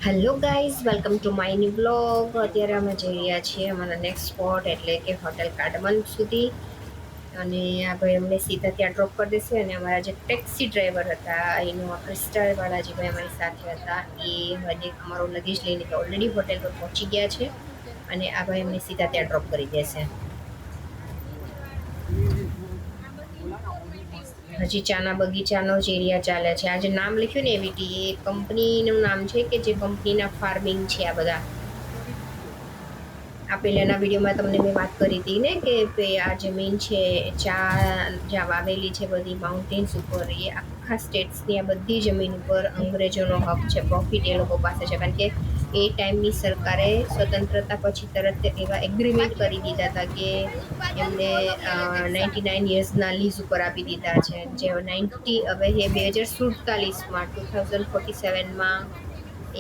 Hello guys, welcome to my new blog. અત્યારે અમે જઈ રહ્યા છીએ અમારા નેક્સ્ટ સ્પોટ એટલે કે હોટેલ કાર્ડમન સુધી. અને આ ભાઈ અમને સીધા ત્યાં ડ્રોપ કરી દેશે. અને અમારા જે ટેક્સી ડ્રાઈવર હતા એનો ક્રિસ્ટલવાળા જે ભાઈ અમારી સાથે હતા એ હજી અમારો લગેજ લઈને ઓલરેડી હોટેલ પર પહોંચી ગયા છે. અને આ ભાઈ અમને સીધા ત્યાં ડ્રોપ કરી દેશે. હજી ચાના બગીચાનો જ એરિયા ચાલે છે. આ જે નામ લખ્યું ને એવીટી એ કંપનીનું નામ છે કે જે કંપનીના ફાર્મિંગ છે આ બધા. આ પહેલાંના વિડીયોમાં તમને મેં વાત કરી હતી ને કે આ જમીન છે ચા જ્યાં વાવેલી છે બધી માઉન્ટેન્સ ઉપર, એ આખા સ્ટેટ્સની આ બધી જમીન ઉપર અંગ્રેજોનો હક છે. પ્રોફિટ એ લોકો પાસે છે કારણ કે એ ટાઈમની સરકારે સ્વતંત્રતા પછી તરત એવા એગ્રીમેન્ટ કરી દીધા હતા કે એમને 99 યર્સના લીઝ ઉપર આપી દીધા છે. જે 90 હવે એ 2047માં 2047માં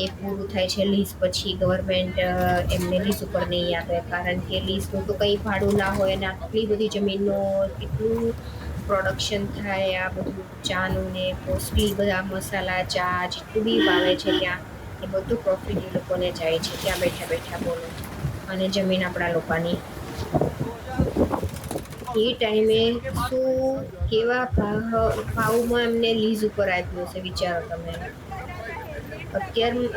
એ પૂરું થાય છે લીઝ. પછી ગવર્મેન્ટ એમને લીઝ ઉપર નહીં આપે કારણ કે લીઝનું તો કંઈ ભાડું ના હોય અને આટલી બધી જમીનનું કેટલું પ્રોડક્શન થાય. આ બધું ચાનું ને કોસ્ટલી બધા મસાલા ચા જેટલું બી વાવે છે ત્યાં એ બધું પ્રોફિટ એ લોકોને જાય છે ત્યાં બેઠા બેઠા બોલો. અને જમીન આપણા લોકોની એ ટાઈમે શું કેવા ભાવમાં એમને લીઝ ઉપર આપ્યું હશે વિચારો તમે.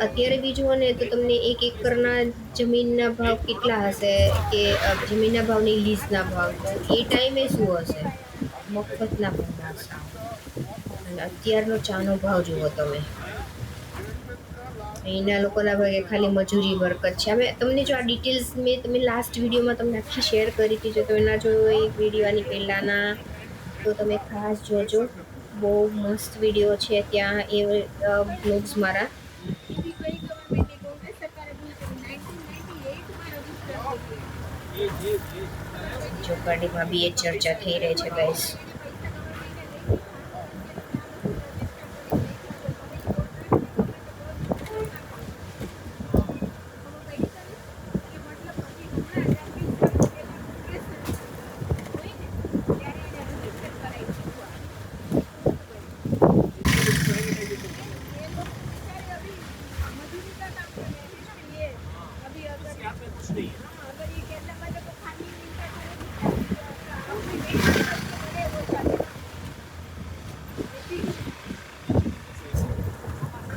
અત્યારે બી જુઓ ને તો તમને એક એકરના જમીનના ભાવ કેટલા હશે કે જમીનના ભાવની લીઝના ભાવ. તો એ ટાઈમે શું હશે, મફતના ભાવમાં હશે. અને અત્યારનો ચાનો ભાવ જુઓ તમે. અહીંના લોકોના ભાગે ખાલી મજૂરી વર્ક જ છે. હવે તમને જો આ ડિટેલ્સ તમે લાસ્ટ વિડીયોમાં તમને આખી શેર કરી હતી, જો તમે ના જોયો એ વિડીયો આની પહેલાંના તો તમે ખાસ જોજો. બહુ મસ્ત વિડીયો છે ત્યાં એ બ્લોગ્સ મારા. જો ગાડીમાં બી એ ચર્ચા થઈ રહી છે ગાઈસ.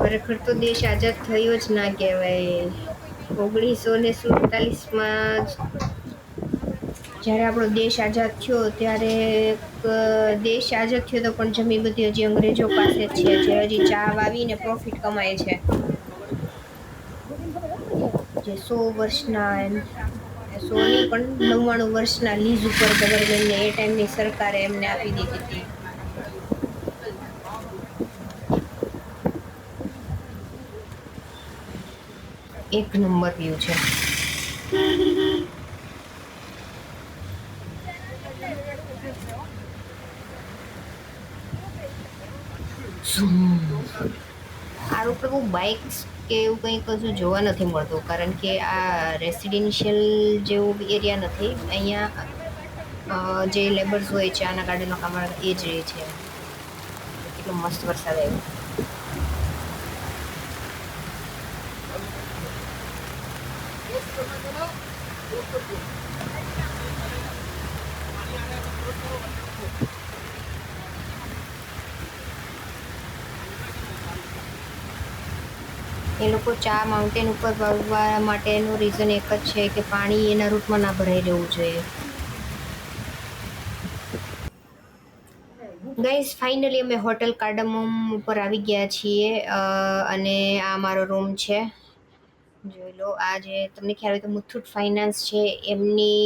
ખરેખર તો દેશ આઝાદ થયો જ ના કહેવાય. 1947માં જ્યારે આપણો દેશ આઝાદ થયો ત્યારે દેશ આઝાદ થયો તો પણ જમીન બધી હજી અંગ્રેજો પાસે જ છે, જે હજી ચા વાવીને પ્રોફિટ કમાય છે. જે 100 વર્ષના 100 નહીં પણ 99 વર્ષના લીઝ ઉપર ગવર્મેન્ટને એ ટાઈમની સરકારે એમને આપી દીધી હતી. એક નંબર વ્યૂ છે. આ રોડ પર બહુ બાઇક્સ કે એવું કંઈ કશું જોવા નથી મળતું કારણ કે આ રેસિડેન્શિયલ જેવું એરિયા નથી અહીંયા. જે લેબર્સ હોય છે આના ગાર્ડનનો કામ એ જ રહે છે. કેટલો મસ્ત વરસાદ આવ્યો. એ લોકો ચા માઉન્ટેન ઉપર વાવવા માટેનું રીઝન એક જ છે કે પાણી એના રૂટમાં ના ભરાઈ રહેવું જોઈએ. ગાઈઝ, ફાઇનલી અમે હોટેલ કાર્ડમમ ઉપર આવી ગયા છીએ. અને આ મારો રૂમ છે, જોઈ લો. આ જે તમને ખ્યાલ હોય તો મુથુટ ફાઇનાન્સ છે એમની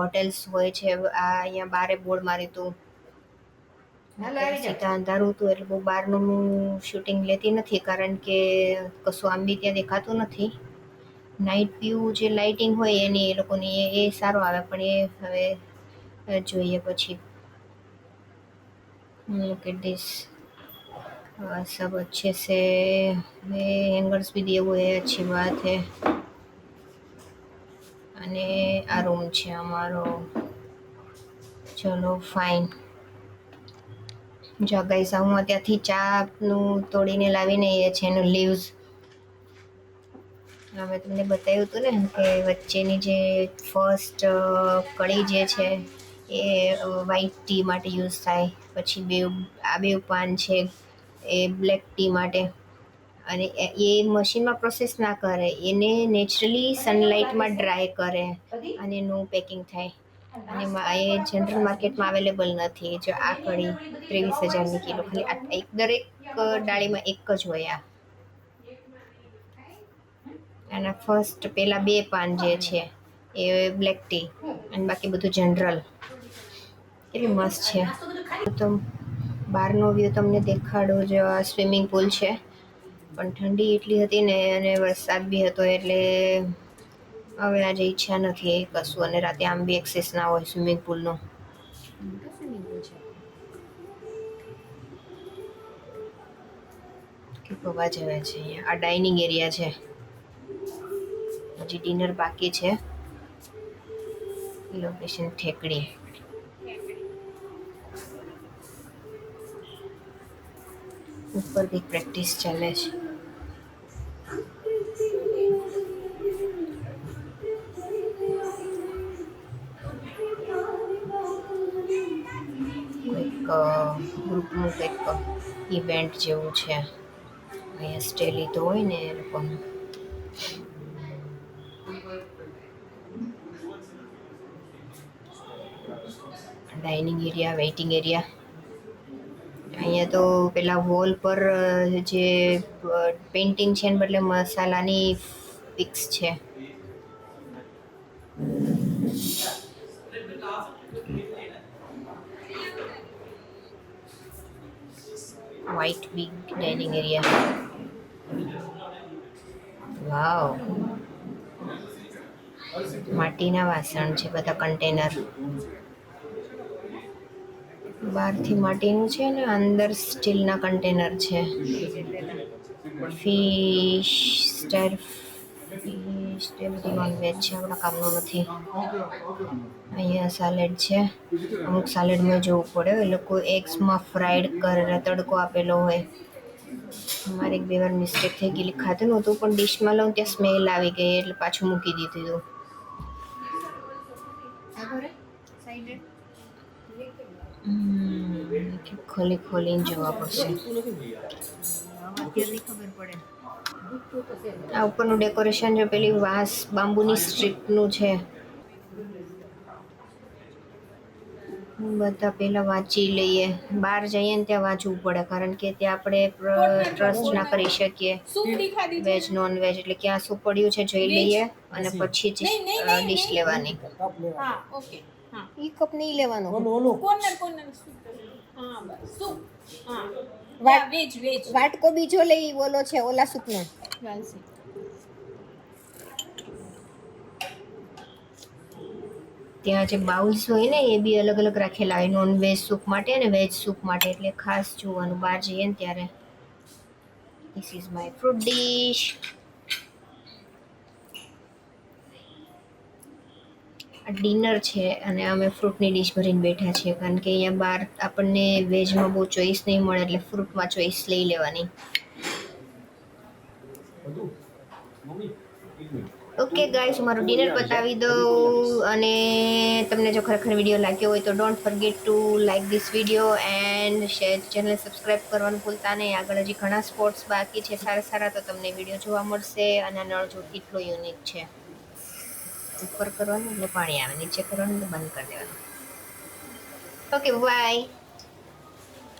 હોટેલ્સ હોય છે. આ અહીંયા બારે બોર્ડ માર્યું હતું. સીધા અંધારું હતું એટલે બહુ બહારનું શૂટિંગ લેતી નથી કારણ કે કશું આમ બી ત્યાં દેખાતું નથી. નાઇટ વ્યૂ જે લાઇટિંગ હોય એની એ લોકોની એ સારો આવે પણ એ હવે જોઈએ પછી. लुक एट दिस, सब अच्छे से हैंगर्स भी दिए हुए हैं, अच्छी बात है. અને આ રૂમ છે અમારો. ચલો ફાઇન. જો ગાઈસ, હું ત્યાંથી ચાનું તોડીને લાવીને એ છે એનું લીવ્સ. મેં તમને બતાવ્યું હતું ને કે વચ્ચેની જે ફર્સ્ટ કળી જે છે એ વ્હાઈટ ટી માટે યુઝ થાય, પછી બે પાન છે એ બ્લેક ટી માટે, અને એ મશીનમાં પ્રોસેસ ના કરે, એને નેચરલી સનલાઇટમાં ડ્રાય કરે અને એનું પેકિંગ થાય. અને એ જનરલ માર્કેટમાં અવેલેબલ નથી. જો આ કળી 23,000ની કિલો, ખાલી દરેક ડાળીમાં એક જ હોય. એના ફર્સ્ટ પેલા બે પાન જે છે એ બ્લેક ટી, અને બાકી બધું જનરલ. કેટલી મસ્ત છે. તો બહારનો વ્યૂ તમને દેખાડો. જો આ સ્વિમિંગ પુલ છે, પણ ઠંડી એટલી હતી ને અને વરસાદ બી હતો એટલે હવે આજે ઈચ્છા નથી કશું. અને રાતે આમ બી એક્સેસ ના હોય સ્વિમિંગ પુલનો. સ્વિમિંગ પુલ છે, કેટલો અવાજ આવે છે અહીંયા. આ ડાઇનિંગ એરિયા છે, હજી ડિનર બાકી છે. લોકેશન ઠેકડી. ઉપર કંઈક પ્રેક્ટિસ ચાલે છે. ગ્રુપનું કંઈક ઇવેન્ટ જેવું છે. અહીંયા સ્ટે લીધો હોય ને એ લોકોનું. Dining area, waiting area. અહીંયા તો પેલા વોલ પર જે પેઇન્ટિંગ છે ને બદલે મસાલાની પિક્સ છે. White big dining area. Wow, માટીના વાસણ છે બધા, કન્ટેનર. બહારથી માટીનું છે ને અંદર સ્ટીલના કન્ટેનર છે. ફિશ સ્ટાર ફિશ એ બધી નોનવેજ છે, આપણા કામનું નથી. અહીંયા સાલેડ છે. અમુક સાલેડમાં જોવું પડે, એ લોકો એગ્સમાં ફ્રાઈડ કરે, તડકો આપેલો હોય. મારે એક બે વાર મિસ્ટેક થઈ ગયેલી, ખાધું નહોતું પણ ડીશમાં લઉં ત્યાં સ્મેલ આવી ગઈ એટલે પાછું મૂકી દીધું. ખોલીને જોવા પડશે. આ ઉપરનું ડેકોરેશન જો પેલી વાંસ બાંબુની સ્ટ્રીપનું છે. બધા પહેલાં વાંચી લઈએ. બહાર જઈએ ને ત્યાં વાંચવું પડે, કારણ કે ત્યાં આપણે ટ્રસ્ટ ના કરી શકીએ. વેજ નોન વેજ એટલે ક્યાં શું પડ્યું છે જોઈ લઈએ અને પછી જ ડીશ લેવાની. ઈ કપ નહીં લેવાનો. વાટકો બીજો લઈ, ઓલો છે ઓલા સૂપનો. ત્યાં જે બાઉલ્સ હોય ને એ બી અલગ અલગ રાખેલા હોય, નોન વેજ સૂપ માટે અને વેજ સૂપ માટે, એટલે ખાસ જોવાનું બહાર જઈએ ને ત્યારે. This is my fruit dish. આ ડિનર છે અને અમે ફ્રૂટની ડીશ ભરીને બેઠા છીએ, કારણ કે અહીંયા બહાર આપણને વેજમાં બહુ ચોઈસ નહીં મળે, એટલે ફ્રૂટમાં ચોઈસ લઈ લેવાની. ઓકે ગાઈસ, મારું ડિનર બતાવી દઉં. અને તમને જો ખરેખર વિડીયો લાગ્યો હોય તો don't forget two like this video and share. Channel subscribe કરવાનું ભૂલતા નહીં. આગળ હજી ઘણા સ્પોર્ટ્સ બાકી છે સારા, તો તમને વિડીયો જોવા મળશે. અને નળ જો કેટલો યુનિક છે. ઉપર કરવાનું એટલે પાણી આવે, નીચે કરવાનું એટલે બંધ કરી દેવાનું. Okay, by.